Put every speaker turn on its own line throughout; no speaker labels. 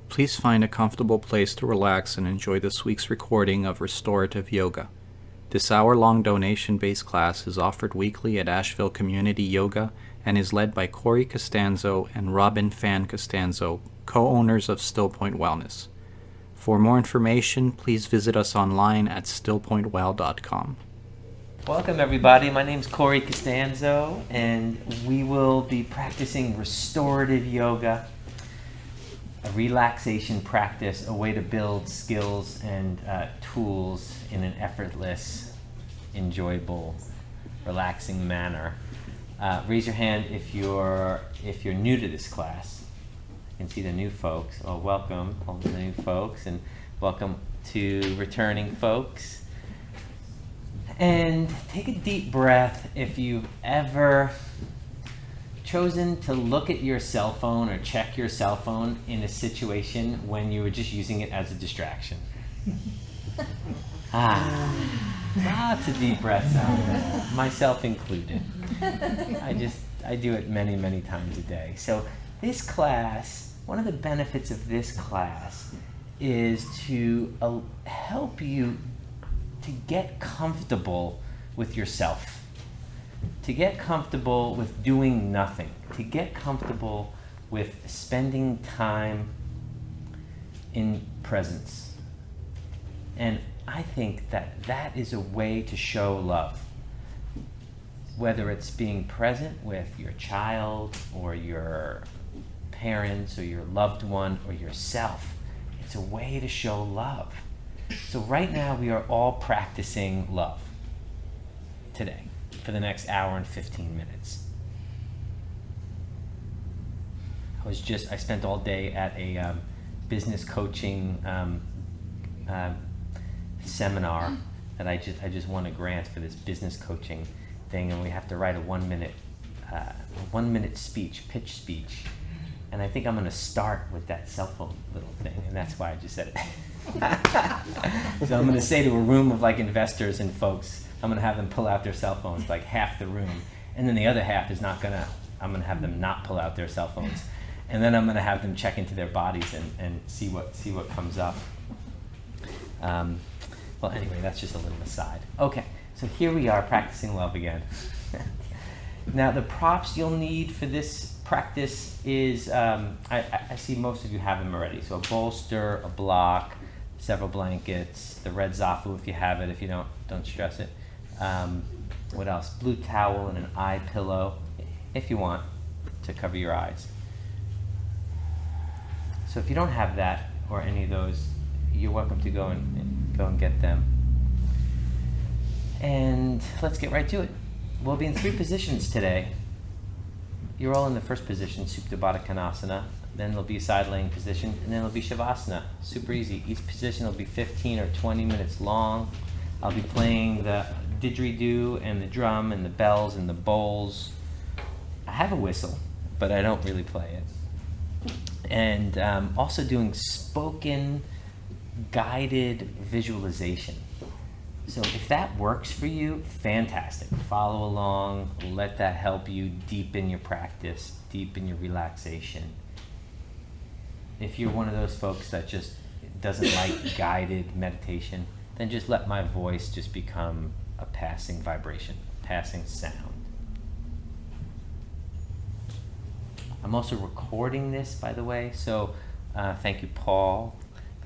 Please find a comfortable place to relax and enjoy this week's recording of Restorative Yoga. This hour-long donation-based class is offered weekly at Asheville Community Yoga and is led by Corey Costanzo and Robin Fan Costanzo, co-owners of Stillpoint Wellness. For more information, please visit us online at stillpointwell.com.
Welcome everybody, my name's Corey Costanzo and we will be practicing restorative yoga, a relaxation practice, a way to build skills and tools in an effortless, enjoyable, relaxing manner. Raise your hand if you're new to this class. You can see the new folks. Oh, welcome, all the new folks, and welcome to returning folks. And take a deep breath if you've ever chosen to look at your cell phone or check your cell phone in a situation when you were just using it as a distraction. Lots of deep breaths out there, myself included. I do it many, many times a day. So this class, one of the benefits of this class is to help you to get comfortable with yourself, to get comfortable with doing nothing, to get comfortable with spending time in presence. And I think that is a way to show love. Whether it's being present with your child or your parents or your loved one or yourself, it's a way to show love. So right now we are all practicing love today for the next hour and 15 minutes. I spent all day at a business coaching seminar that I just won a grant for this business coaching thing, and we have to write a 1 minute speech, pitch speech. And I think I'm going to start with that cell phone little thing, and that's why I just said it. So I'm going to say to a room of like investors and folks, I'm going to have them pull out their cell phones, like half the room, and then the other half is I'm going to have them not pull out their cell phones, and then I'm going to have them check into their bodies and see what comes up. Well, anyway, that's just a little aside. Okay, so here we are practicing love again. Now the props you'll need for this practice is, I see most of you have them already. So a bolster, a block, several blankets, the red zafu if you have it. If you don't stress it. What else? Blue towel and an eye pillow if you want to cover your eyes. So if you don't have that or any of those, you're welcome to go and get them. And let's get right to it. We'll be in 3 positions today. You're all in the first position, Supta Baddha Konasana. Then there'll be a side laying position, and then there'll be Shavasana. Super easy. Each position will be 15 or 20 minutes long. I'll be playing the Didgeridoo and the drum and the bells and the bowls. I have a whistle, but I don't really play it. And also doing spoken, guided visualization. So if that works for you, fantastic. Follow along, let that help you deepen your practice, deepen your relaxation. If you're one of those folks that just doesn't like guided meditation, then just let my voice just become a passing vibration, passing sound. I'm also recording this, by the way, so thank you, Paul,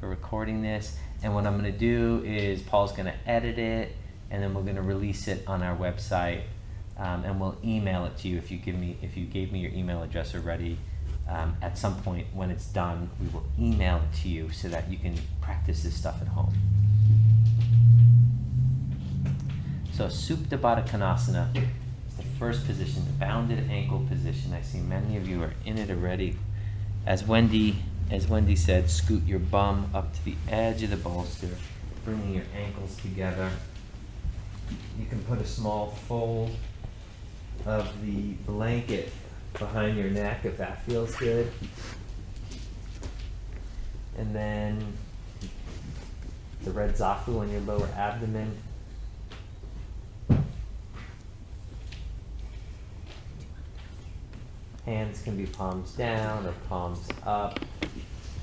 for recording this. And what I'm going to do is Paul's going to edit it, and then we're going to release it on our website, and we'll email it to you if you gave me your email address already. At some point when it's done, we will email it to you so that you can practice this stuff at home. So Supta Baddha Konasana is the first position, the bounded ankle position. I see many of you are in it already. As Wendy said, scoot your bum up to the edge of the bolster, bringing your ankles together. You can put a small fold of the blanket behind your neck if that feels good. And then the red zafu on your lower abdomen. Hands can be palms down or palms up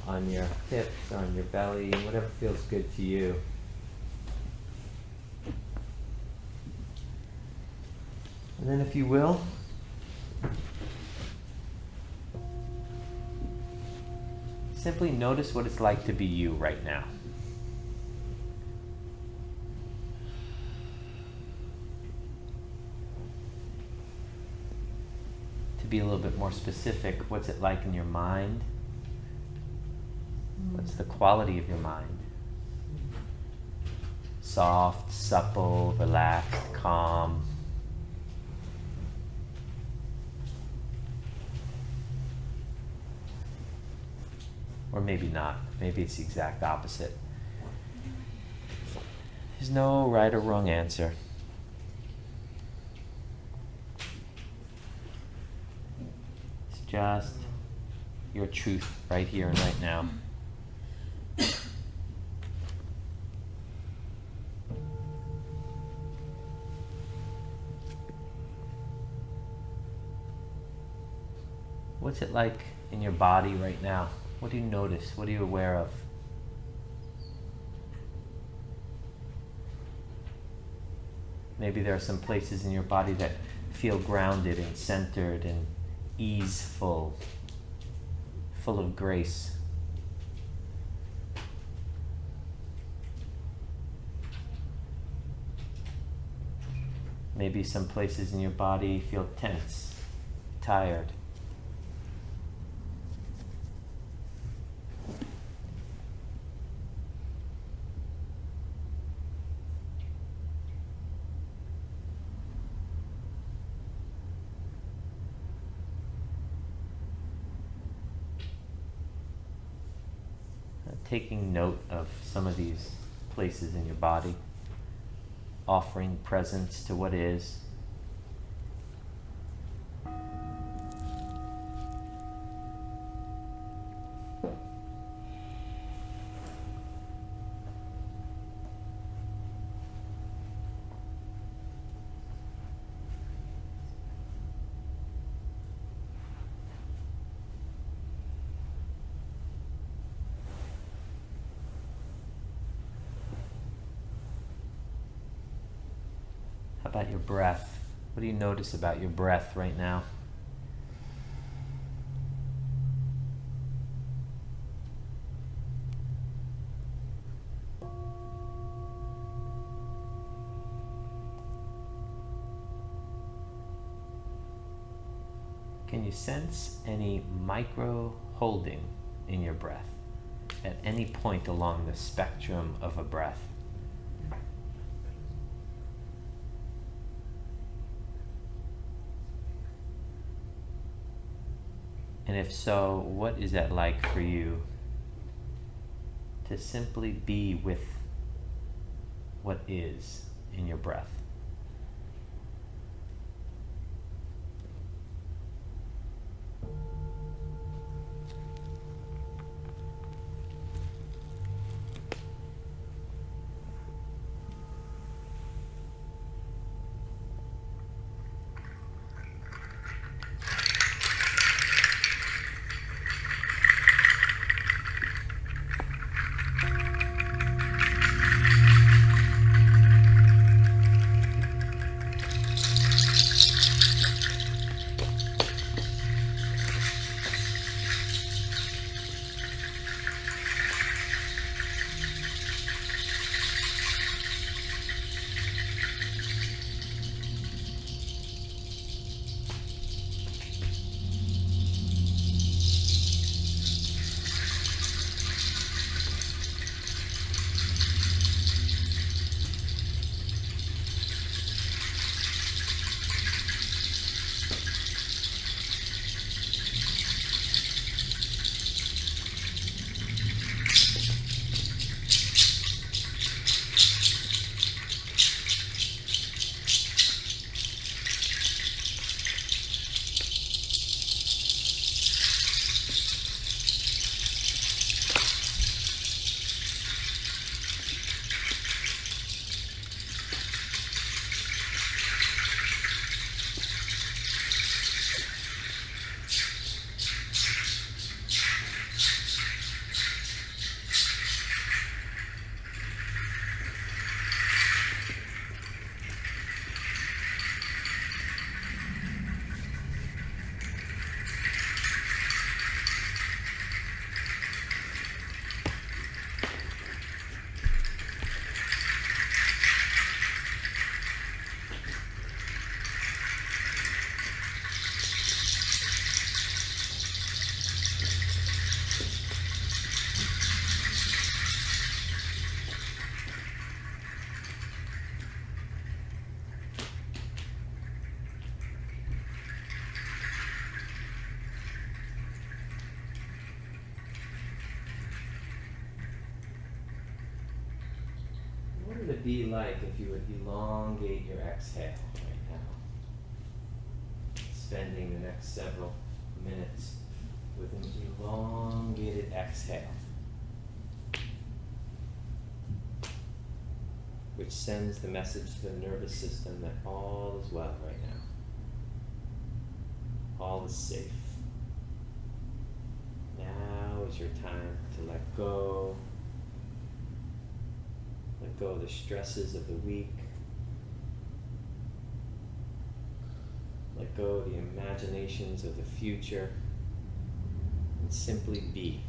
on your hips, on your belly, whatever feels good to you. And then if you will, simply notice what it's like to be you right now. To be a little bit more specific, what's it like in your mind? What's the quality of your mind? Soft, supple, relaxed, calm. Or maybe not. Maybe it's the exact opposite. There's no right or wrong answer. It's just your truth right here and right now. What's it like in your body right now? What do you notice? What are you aware of? Maybe there are some places in your body that feel grounded and centered and easeful, full of grace. Maybe some places in your body feel tense, tired. Taking note of some of these places in your body, offering presence to what is. How about your breath? What do you notice about your breath right now? Can you sense any micro holding in your breath at any point along the spectrum of a breath? And if so, what is that like for you to simply be with what is in your breath? it be like if you would elongate your exhale right now? Spending the next several minutes with an elongated exhale, which sends the message to the nervous system that all is well right now. All is safe. Now is your time to let go. Let go of the stresses of the week. Let go of the imaginations of the future. And simply be.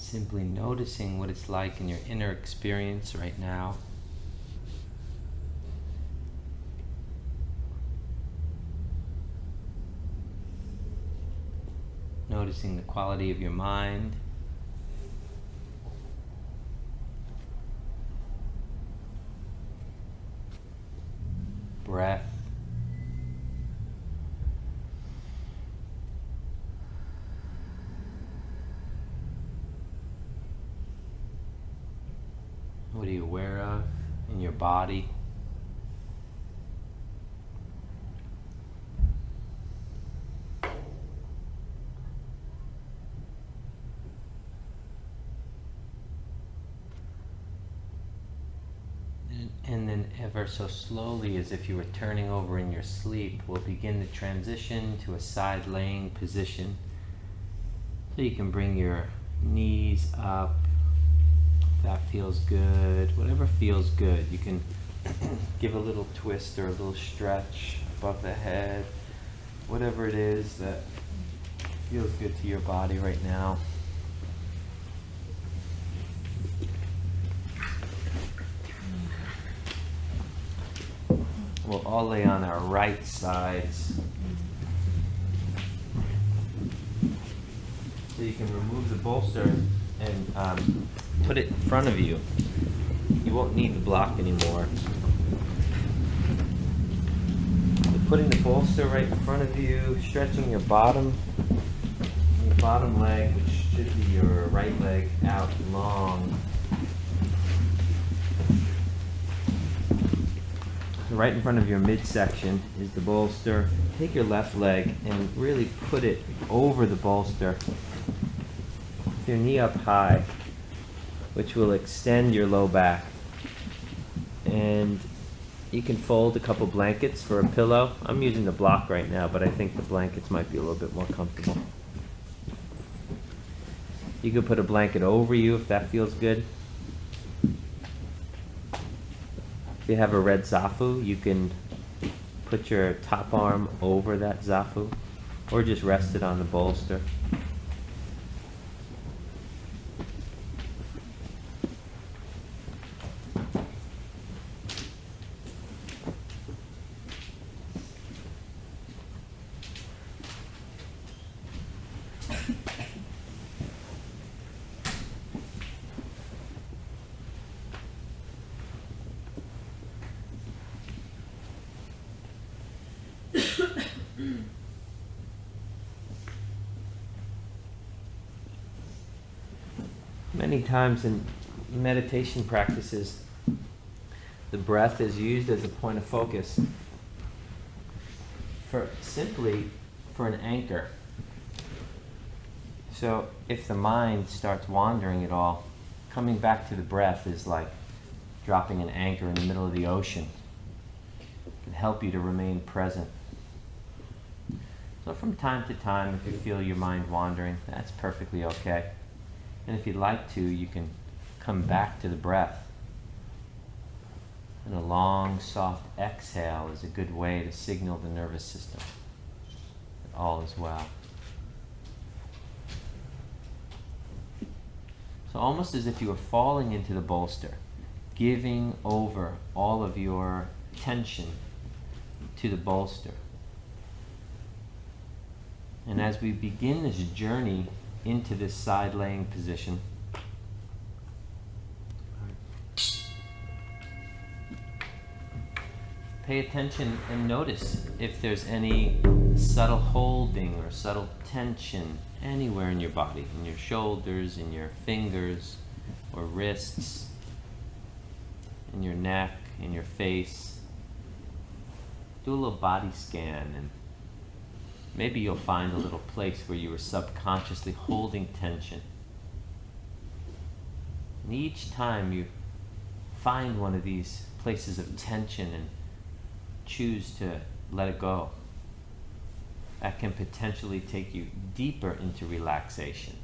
Simply noticing what it's like in your inner experience right now. Noticing the quality of your mind. Breath. What are you aware of in your body? And then ever so slowly, as if you were turning over in your sleep, we'll begin to transition to a side laying position. So you can bring your knees up. That feels good. Whatever feels good. You can give a little twist or a little stretch above the head. Whatever it is that feels good to your body right now. We'll all lay on our right sides. So you can remove the bolster and put it in front of you. You won't need the block anymore. So putting the bolster right in front of you, stretching your bottom leg, which should be your right leg, out long. So right in front of your midsection is the bolster. Take your left leg and really put it over the bolster with your knee up high, which will extend your low back. And you can fold a couple blankets for a pillow. I'm using the block right now, but I think the blankets might be a little bit more comfortable. You could put a blanket over you if that feels good. If you have a red zafu, you can put your top arm over that zafu, or just rest it on the bolster. Many times in meditation practices, the breath is used as a point of focus simply for an anchor. So if the mind starts wandering at all, coming back to the breath is like dropping an anchor in the middle of the ocean. It can help you to remain present. So from time to time, if you feel your mind wandering, that's perfectly okay. And if you'd like to, you can come back to the breath. And a long, soft exhale is a good way to signal the nervous system that all is well. So almost as if you were falling into the bolster, giving over all of your tension to the bolster. And as we begin this journey into this side laying position, pay attention and notice if there's any subtle holding or subtle tension anywhere in your body, in your shoulders, in your fingers or wrists, in your neck, in your face. Do a little body scan, and maybe you'll find a little place where you were subconsciously holding tension. And each time you find one of these places of tension and choose to let it go, that can potentially take you deeper into relaxation.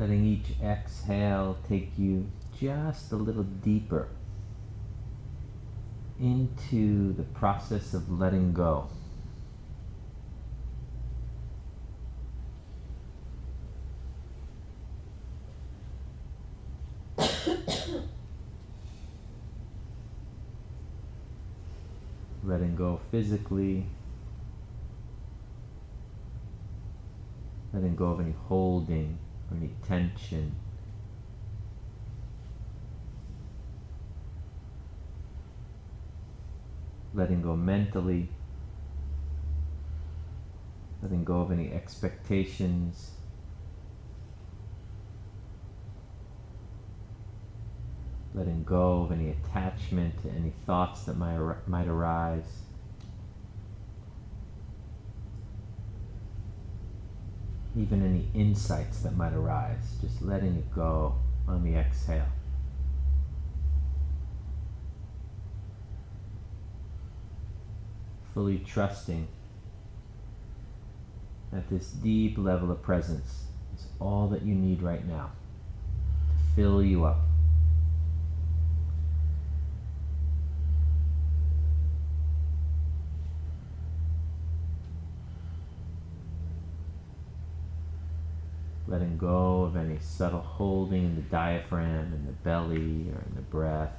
Letting each exhale take you just a little deeper into the process of letting go. Letting go physically, letting go of any holding or any tension. Letting go mentally, letting go of any expectations. Letting go of any attachment to any thoughts that might arise. Even any insights that might arise, just letting it go on the exhale. Fully trusting that this deep level of presence is all that you need right now to fill you up. Letting go of any subtle holding in the diaphragm, in the belly, or in the breath.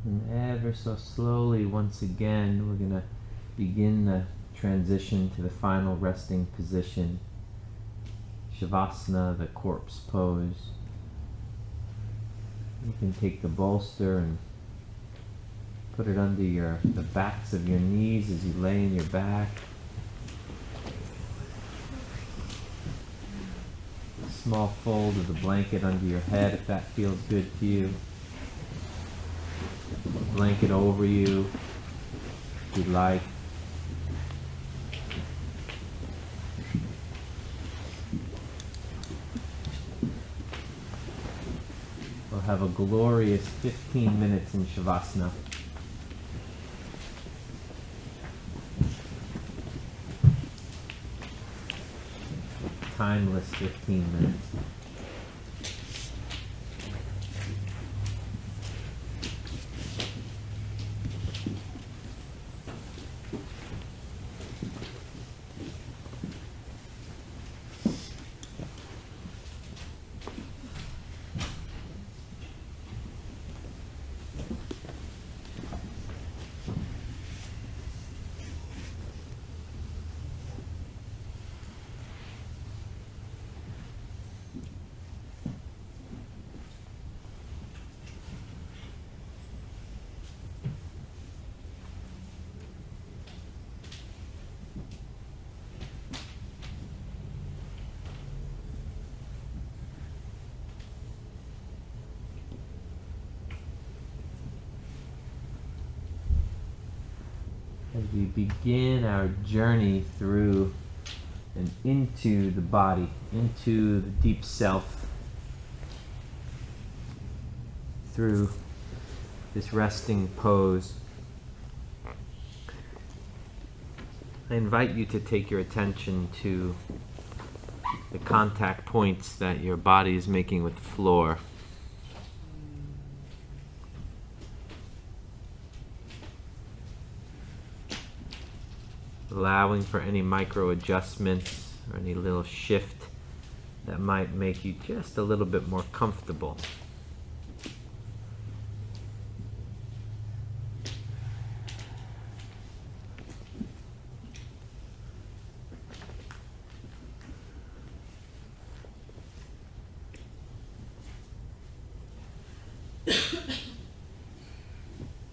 And ever so slowly, once again, we're going to begin the transition to the final resting position, Shavasana, the corpse pose. You can take the bolster and put it under the backs of your knees as you lay in your back. A small fold of the blanket under your head if that feels good to you. blanket over you if you'd like. We'll have a glorious 15 minutes in Shavasana. Timeless 15 minutes. As we begin our journey through and into the body, into the deep self, through this resting pose, I invite you to take your attention to the contact points that your body is making with the floor. Allowing for any micro adjustments or any little shift that might make you just a little bit more comfortable.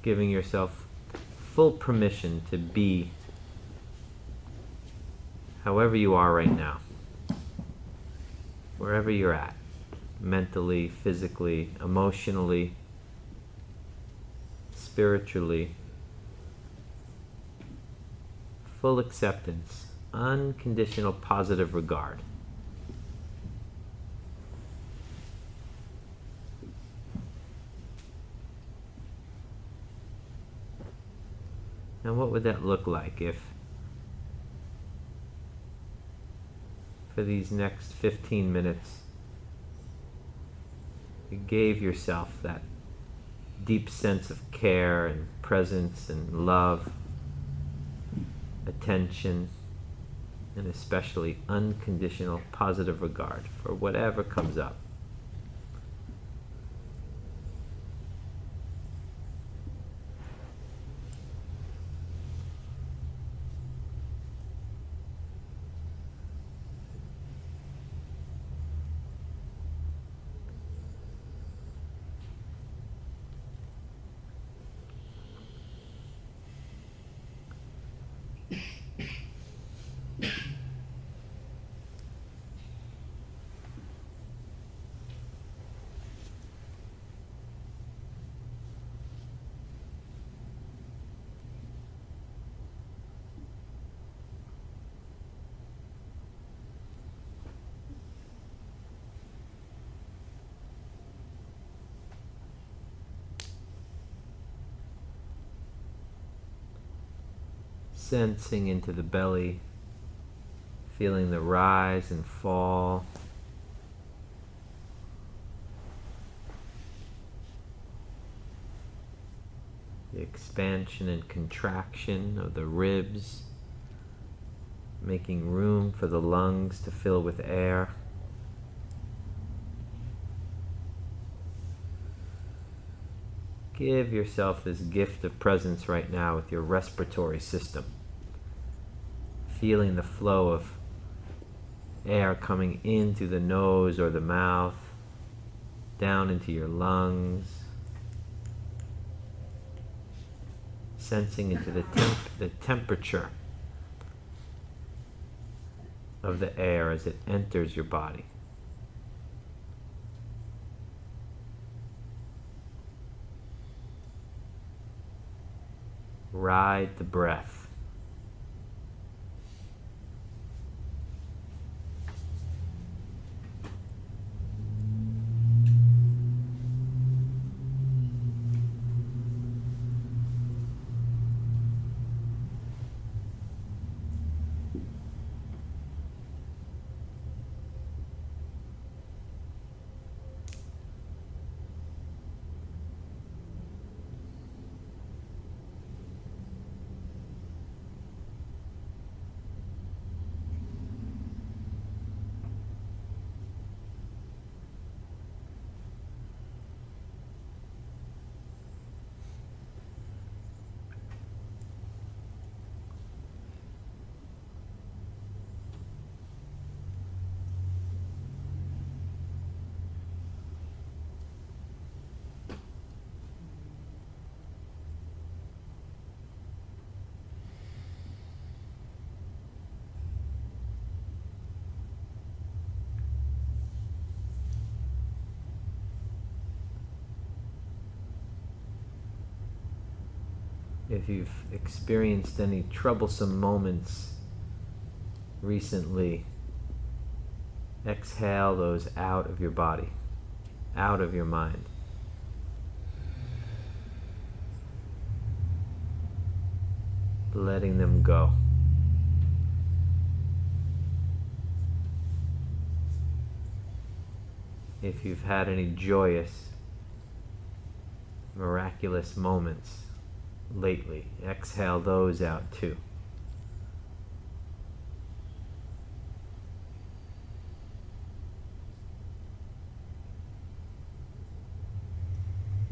Giving yourself full permission to be however you are right now, wherever you're at, mentally, physically, emotionally, spiritually. Full acceptance, unconditional positive regard. Now, what would that look like if for these next 15 minutes you gave yourself that deep sense of care and presence and love, attention, and especially unconditional positive regard for whatever comes up? Sensing into the belly, feeling the rise and fall. The expansion and contraction of the ribs, making room for the lungs to fill with air. Give yourself this gift of presence right now with your respiratory system. Feeling the flow of air coming in through the nose or the mouth, down into your lungs. Sensing into the temperature of the air as it enters your body. Ride the breath. If you've experienced any troublesome moments recently, exhale those out of your body, out of your mind. Letting them go. If you've had any joyous, miraculous moments lately, exhale those out too.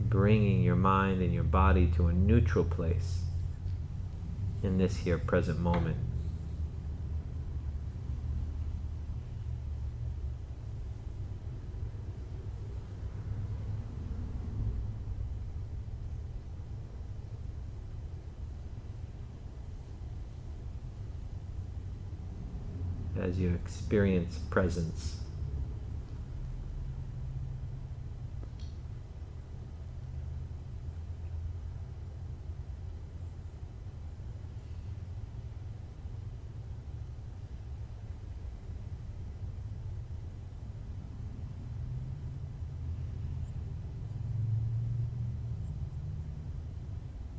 Bringing your mind and your body to a neutral place in this here present moment. As you experience presence.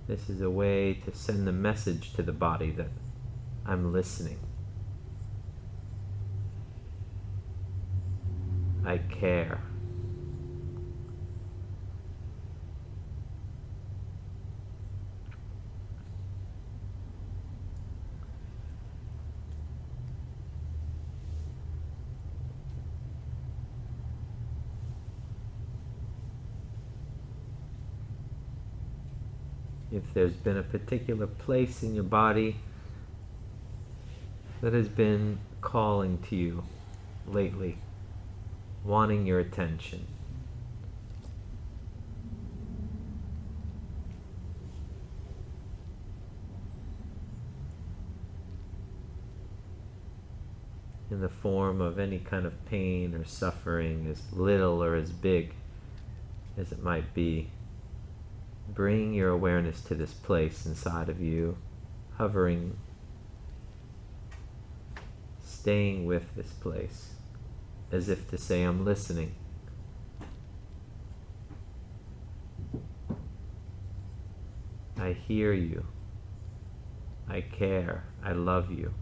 This is a way to send the message to the body that I'm listening. I care. If there's been a particular place in your body that has been calling to you lately, wanting your attention, in the form of any kind of pain or suffering, as little or as big as it might be, bring your awareness to this place inside of you, hovering, staying with this place, as if to say, I'm listening. I hear you. I care. I love you.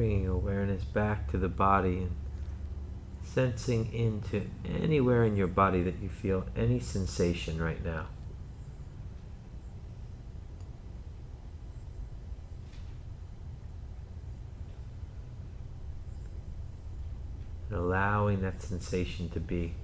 Bringing awareness back to the body and sensing into anywhere in your body that you feel any sensation right now. And allowing that sensation to be.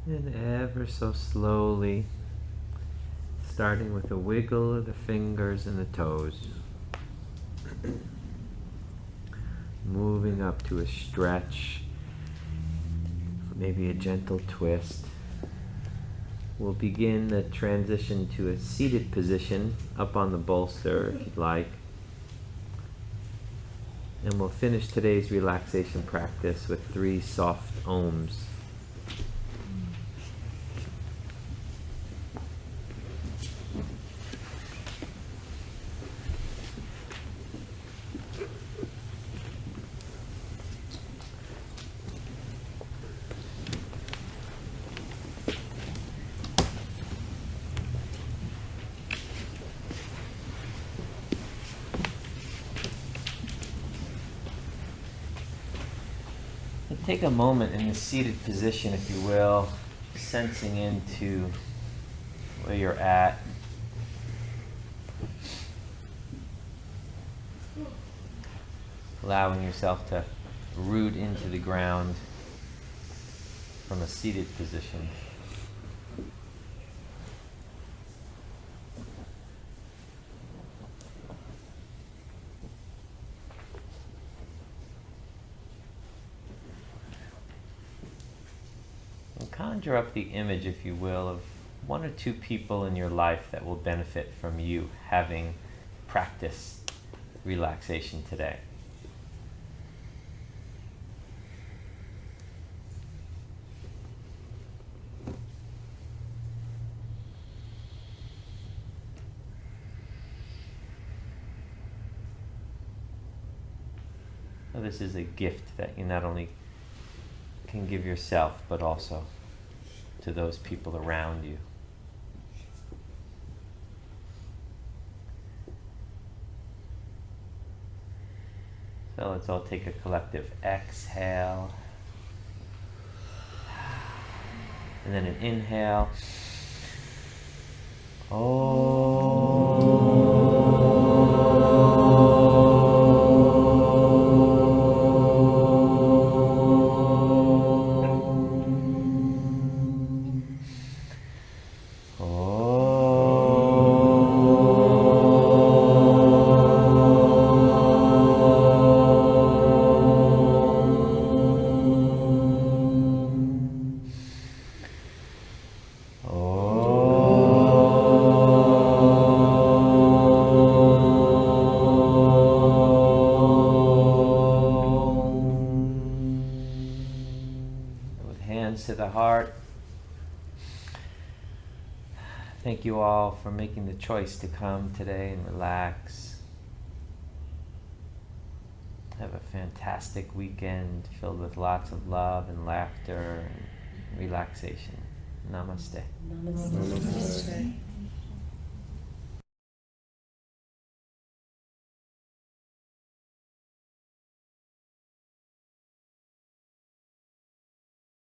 And ever so slowly, starting with a wiggle of the fingers and the toes, moving up to a stretch, maybe a gentle twist. We'll begin the transition to a seated position up on the bolster if you'd like. And we'll finish today's relaxation practice with 3 soft ohms. Take a moment in the seated position, if you will, sensing into where you're at. Allowing yourself to root into the ground from a seated position.
conjure up the image, if you will, of one or two people in your life that will benefit from you having practiced relaxation today. So this is a gift that you not only can give yourself, but also to those people around you. So let's all take a collective exhale. And then an inhale. To the heart. Thank you all for making the choice to come today and relax. Have a fantastic weekend filled with lots of love and laughter and relaxation. Namaste.
Namaste.